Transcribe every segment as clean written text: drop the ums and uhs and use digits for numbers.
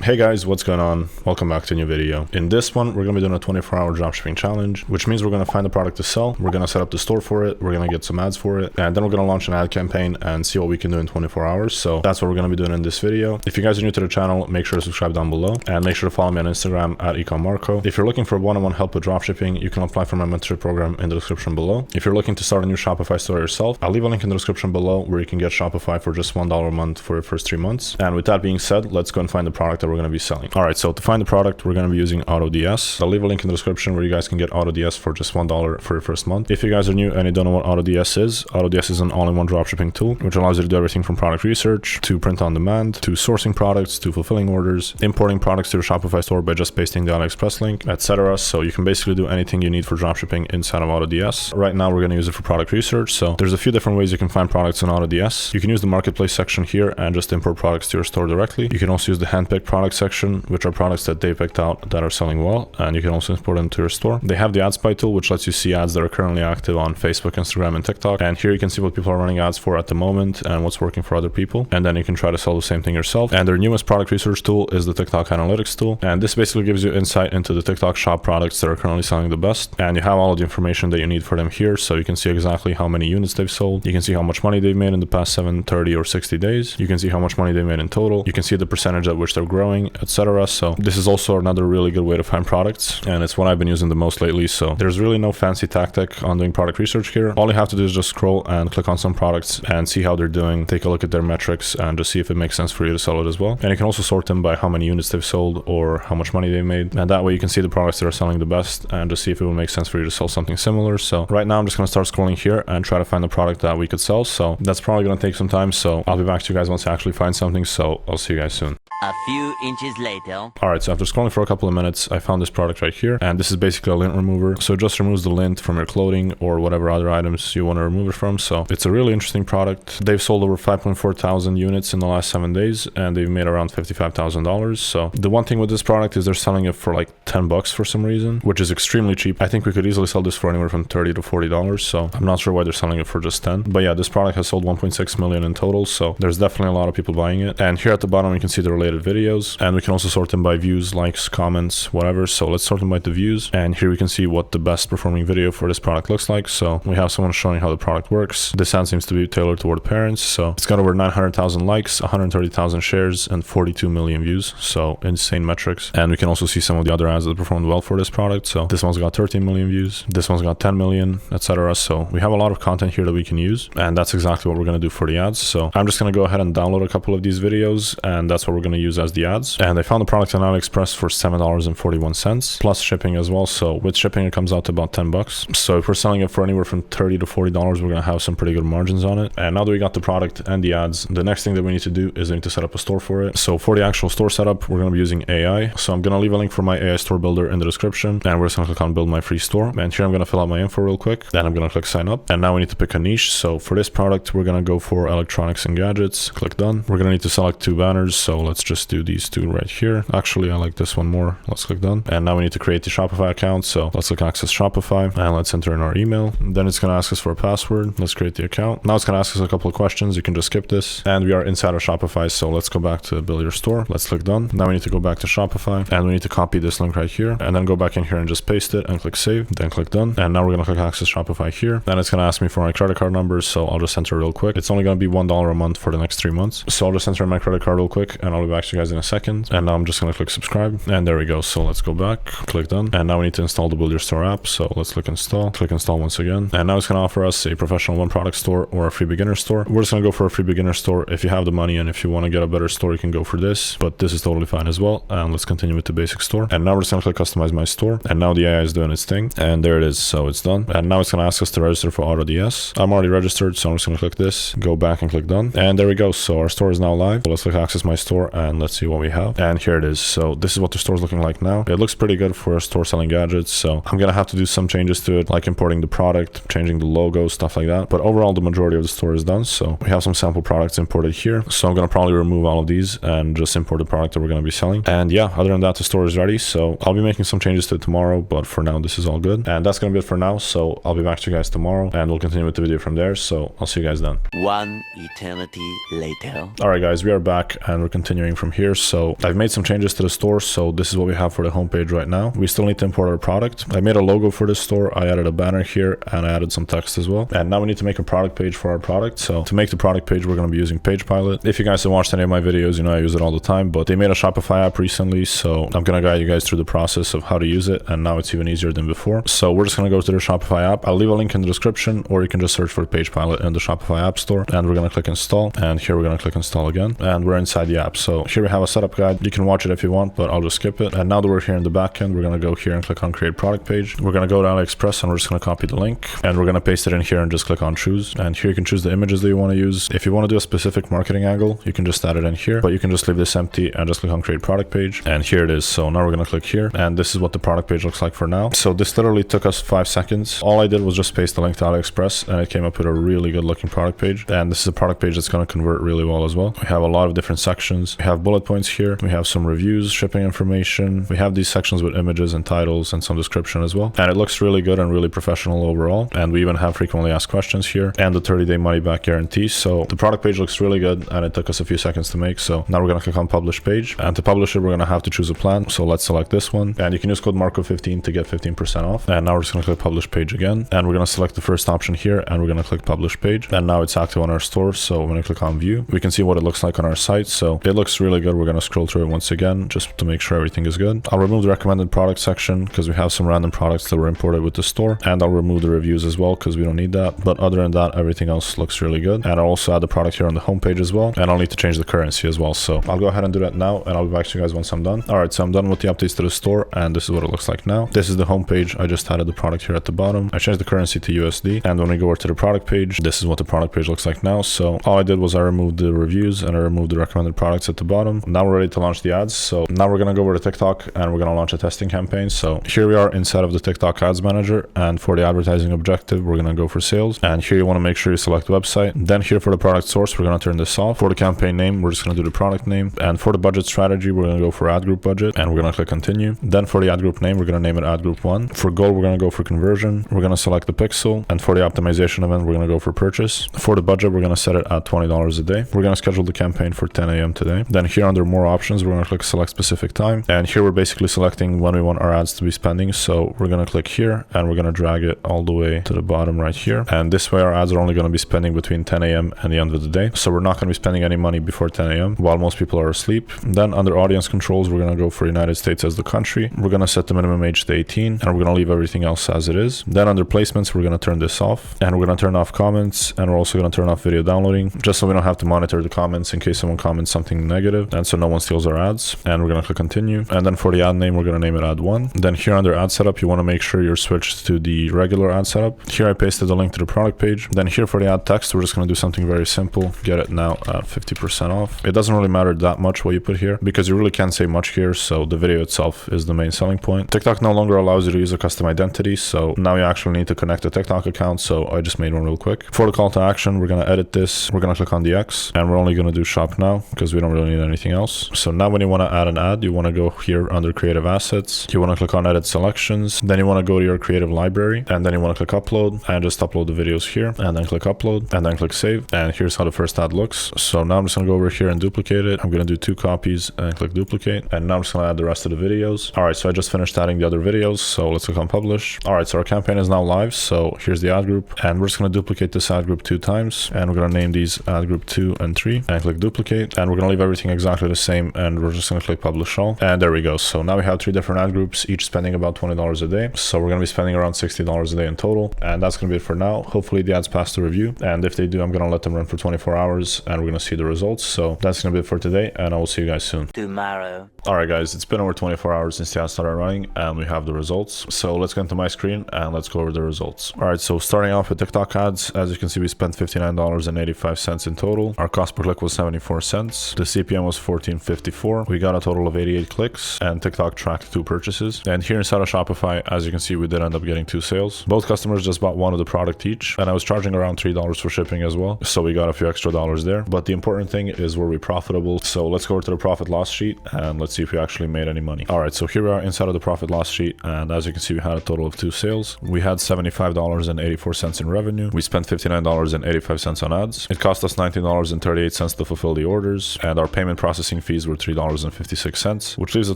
Hey guys, what's going on? Welcome back to a new video. In this one, we're going to be doing a 24-hour dropshipping challenge, which means we're going to find a product to sell. We're going to set up the store for it. We're going to get some ads for it. And then we're going to launch an ad campaign and see what we can do in 24 hours. So that's what we're going to be doing in this video. If you guys are new to the channel, make sure to subscribe down below and make sure to follow me on Instagram at ecommarco. If you're looking for one-on-one help with dropshipping, you can apply for my mentorship program in the description below. If you're looking to start a new Shopify store yourself, I'll leave a link in the description below where you can get Shopify for just $1 a month for your first 3 months. And with that being said, let's go and find the product that we're going to be selling. All right, so to find the product, we're going to be using AutoDS. I'll leave a link in the description where you guys can get AutoDS for just $1 for your first month. If you guys are new and you don't know what AutoDS is an all-in-one dropshipping tool, which allows you to do everything from product research to print on demand, to sourcing products, to fulfilling orders, importing products to your Shopify store by just pasting the AliExpress link, etc. So you can basically do anything you need for dropshipping inside of AutoDS. Right now, we're going to use it for product research. So there's a few different ways you can find products in AutoDS. You can use the marketplace section here and just import products to your store directly. You can also use the handpicked product section, which are products that they picked out that are selling well, and you can also import them to your store. They have the ad spy tool, which lets you see ads that are currently active on Facebook, Instagram, and TikTok. And here you can see what people are running ads for at the moment and what's working for other people. And then you can try to sell the same thing yourself. And their newest product research tool is the TikTok analytics tool. And this basically gives you insight into the TikTok shop products that are currently selling the best. And you have all of the information that you need for them here. So you can see exactly how many units they've sold. You can see how much money they've made in the past 7, 30, or 60 days. You can see how much money they made in total. You can see the percentage at which they're growing, etc. So this is also another really good way to find products, and it's what I've been using the most lately. So there's really no fancy tactic on doing product research here. All you have to do is just scroll and click on some products and see how they're doing, take a look at their metrics, and just see if it makes sense for you to sell it as well. And you can also sort them by how many units they've sold or how much money they made, and that way you can see the products that are selling the best and just see if it will make sense for you to sell something similar. So right now I'm just going to start scrolling here and try to find the product that we could sell. So that's probably going to take some time, so I'll be back to you guys once I actually find something. So I'll see you guys soon. A few inches later. All right, so after scrolling for a couple of minutes, I found this product right here, and this is basically a lint remover. So it just removes the lint from your clothing or whatever other items you want to remove it from. So it's a really interesting product. They've sold over 5.4 thousand units in the last 7 days, and they've made around $55,000. So the one thing with this product is they're selling it for like $10 for some reason, which is extremely cheap. I think we could easily sell this for anywhere from $30 to $40. So I'm not sure why they're selling it for just 10. But yeah, this product has sold 1.6 million in total. So there's definitely a lot of people buying it. And here at the bottom, you can see the related videos, and we can also sort them by views, likes, comments, whatever. So let's sort them by the views, and here we can see what the best performing video for this product looks like. So we have someone showing how the product works. This ad seems to be tailored toward parents. So it's got over 900,000 likes, 130,000 shares, and 42 million views. So insane metrics. And we can also see some of the other ads that performed well for this product. So this one's got 13 million views, this one's got 10 million, etc. So we have a lot of content here that we can use, and that's exactly what we're going to do for the ads. So I'm just going to go ahead and download a couple of these videos, and that's what we're going to use as the ads. And I found the product on AliExpress for $7.41 plus shipping as well. So with shipping, it comes out to about $10. So if we're selling it for anywhere from $30 to $40, we're going to have some pretty good margins on it. And now that we got the product and the ads, the next thing that we need to do is we need to set up a store for it. So for the actual store setup, we're going to be using AI. So I'm going to leave a link for my AI store builder in the description, and we're just going to click on build my free store. And here I'm going to fill out my info real quick. Then I'm going to click sign up. And now we need to pick a niche. So for this product, we're going to go for electronics and gadgets. Click done. We're going to need to select 2 banners. So let's just do these 2 right here. Actually, I like this one more. Let's click done. And now we need to create the Shopify account. So let's click access Shopify, and let's enter in our email. Then it's going to ask us for a password. Let's create the account. Now it's going to ask us a couple of questions. You can just skip this. And we are inside of Shopify. So let's go back to build your store. Let's click done. Now we need to go back to Shopify, and we need to copy this link right here, and then go back in here and just paste it and click save, then click done. And now we're going to click access Shopify here. Then it's going to ask me for my credit card numbers. So I'll just enter real quick. It's only going to be $1 a month for the next 3 months. So I'll just enter in my credit card real quick, and I'll be back to you guys in a second. And now I'm just going to click subscribe, and there we go. So let's go back, click done, and now we need to install the build your store app. So let's click install once again, and now it's going to offer us a professional 1 product store or a free beginner store. We're just going to go for a free beginner store. If you have the money and if you want to get a better store, you can go for this, but this is totally fine as well. And let's continue with the basic store, and now we're just going to click customize my store, and now the AI is doing its thing, and there it is. So it's done, and now it's going to ask us to register for AutoDS. I'm already registered, so I'm just going to click this, go back and click done, and there we go. So our store is now live. So let's click access my store, and let's see what we have. And here it is. So this is what the store is looking like now. It looks pretty good for a store selling gadgets. So I'm going to have to do some changes to it, like importing the product, changing the logo, stuff like that. But overall, the majority of the store is done. So we have some sample products imported here. So I'm going to probably remove all of these and just import the product that we're going to be selling. And yeah, other than that, the store is ready. So I'll be making some changes to it tomorrow, but for now, this is all good. And that's going to be it for now. So I'll be back to you guys tomorrow, and we'll continue with the video from there. So I'll see you guys then. One eternity later. All right, guys, we are back, and we're continuing continuing from here. So I've made some changes to the store. So this is what we have for the homepage right now. We still need to import our product. I made a logo for this store. I added a banner here and I added some text as well. And now we need to make a product page for our product. So to make the product page, we're going to be using Page Pilot. If you guys have watched any of my videos, you know I use it all the time, but they made a Shopify app recently. So I'm going to guide you guys through the process of how to use it. And now it's even easier than before. So we're just going to go to the Shopify app. I'll leave a link in the description, or you can just search for Page Pilot in the Shopify app store. And we're going to click install. And here we're going to click install again. And we're inside the app. So here we have a setup guide. You can watch it if you want, but I'll just skip it. And now that we're here in the backend, we're going to go here and click on create product page. We're going to go to AliExpress and we're just going to copy the link and we're going to paste it in here and just click on choose. And here you can choose the images that you want to use. If you want to do a specific marketing angle, you can just add it in here, but you can just leave this empty and just click on create product page. And here it is. So now we're going to click here and this is what the product page looks like for now. So this literally took us 5 seconds. All I did was just paste the link to AliExpress and it came up with a really good looking product page. And this is a product page that's going to convert really well as well. We have a lot of different sections. We have bullet points here. We have some reviews, shipping information. We have these sections with images and titles and some description as well. And it looks really good and really professional overall. And we even have frequently asked questions here and the 30-day money back guarantee. So the product page looks really good and it took us a few seconds to make. So now we're going to click on publish page, and to publish it, we're going to have to choose a plan. So let's select this one, and you can use code Marco15 to get 15% off. And now we're just going to click publish page again, and we're going to select the first option here and we're going to click publish page. And now it's active on our store. So I'm going to click on view. We can see what it looks like on our site. So it looks really good. We're going to scroll through it once again just to make sure everything is good. I'll remove the recommended product section because we have some random products that were imported with the store, and I'll remove the reviews as well because we don't need that. But other than that, everything else looks really good. And I'll also add the product here on the homepage as well, and I'll need to change the currency as well. So I'll go ahead and do that now, and I'll be back to you guys once I'm done. All right, so I'm done with the updates to the store, and this is what it looks like now. This is the homepage. I just added the product here at the bottom. I changed the currency to USD, and when we go over to the product page, this is what the product page looks like now. So all I did was I removed the reviews and I removed the recommended products at the bottom. Now we're ready to launch the ads. So now we're going to go over to TikTok and we're going to launch a testing campaign. So here we are inside of the TikTok ads manager, and for the advertising objective, we're going to go for sales. And here you want to make sure you select website. Then here for the product source, we're going to turn this off. For the campaign name, we're just going to do the product name. And for the budget strategy, we're going to go for ad group budget, and we're going to click continue. Then for the ad group name, we're going to name it ad group 1. For goal, we're going to go for conversion. We're going to select the pixel. And for the optimization event, we're going to go for purchase. For the budget, we're going to set it at $20 a day. We're going to schedule the campaign for 10 a.m. today. Then here under more options, we're going to click select specific time. And here we're basically selecting when we want our ads to be spending. So we're going to click here and we're going to drag it all the way to the bottom right here. And this way our ads are only going to be spending between 10 a.m. and the end of the day. So we're not going to be spending any money before 10 a.m. while most people are asleep. Then under audience controls, we're going to go for United States as the country. We're going to set the minimum age to 18 and we're going to leave everything else as it is. Then under placements, we're going to turn this off, and we're going to turn off comments, and we're also going to turn off video downloading just so we don't have to monitor the comments in case someone comments something negative, and so no one steals our ads. And we're going to click continue. And then for the ad name, we're going to name it ad 1. Then here under ad setup, you want to make sure you're switched to the regular ad setup. Here I pasted the link to the product page. Then here for the ad text, we're just going to do something very simple. Get it now at 50% off. It doesn't really matter that much what you put here because you really can't say much here. So the video itself is the main selling point. TikTok no longer allows you to use a custom identity. So now you actually need to connect a TikTok account. So I just made one real quick. For the call to action, we're going to edit this. We're going to click on the X, and we're only going to do shop now because we don't really need anything else. So now when you want to add an ad, you want to go here under creative assets. You want to click on edit selections. Then you want to go to your creative library, and then you want to click upload and just upload the videos here, and then click upload and then click save. And here's how the first ad looks. So now I'm just going to go over here and duplicate it. I'm going to do 2 copies and click duplicate. And now I'm just going to add the rest of the videos. All right, so I just finished adding the other videos. So let's click on publish. All right, so our campaign is now live. So here's the ad group, and we're just going to duplicate this ad group 2 times, and we're going to name these ad group 2 and 3 and click duplicate. And we're going to leave everything exactly the same, and we're just going to click publish all. And there we go. So now we have 3 different ad groups, each spending about $20 a day. So we're going to be spending around $60 a day in total. And that's going to be it for now. Hopefully the ads pass the review. And if they do, I'm going to let them run for 24 hours and we're going to see the results. So that's going to be it for today, and I will see you guys soon. Tomorrow. All right, guys, it's been over 24 hours since the ads started running and we have the results. So let's get into my screen and let's go over the results. All right, so starting off with TikTok ads, as you can see, we spent $59.85 in total. Our cost per click was 74 cents. The CPM was $14.54. We got a total of 88 clicks, and TikTok tracked 2 purchases. And here inside of Shopify, as you can see, we did end up getting 2 sales. Both customers just bought one of the product each, and I was charging around $3 for shipping as well. So we got a few extra dollars there. But the important thing is, were we profitable? So let's go over to the profit loss sheet and let's see if we actually made any money. All right, so here we are inside of the profit loss sheet, and as you can see, we had a total of 2 sales. We had $75.84 in revenue. We spent $59.85 on ads. It cost us $19.38 to fulfill the orders, and our payment Payment processing fees were $3.56, which leaves the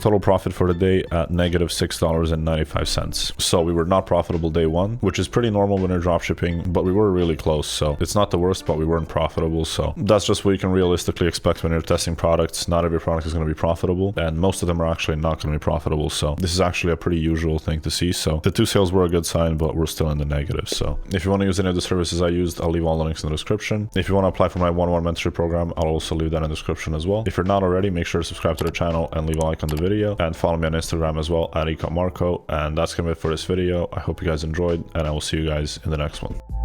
total profit for the day at negative $6.95. So we were not profitable day one, which is pretty normal when you're dropshipping, but we were really close. So it's not the worst, but we weren't profitable. So that's just what you can realistically expect when you're testing products. Not every product is going to be profitable, and most of them are actually not going to be profitable. So this is actually a pretty usual thing to see. So the 2 sales were a good sign, but we're still in the negative. So if you want to use any of the services I used, I'll leave all the links in the description. If you want to apply for my one-on-one mentorship program, I'll also leave that in the description as well. If you're not already, make sure to subscribe to the channel and leave a like on the video, and follow me on Instagram as well at @ecommarco. And that's gonna be it for this video. I hope you guys enjoyed, and I will see you guys in the next one.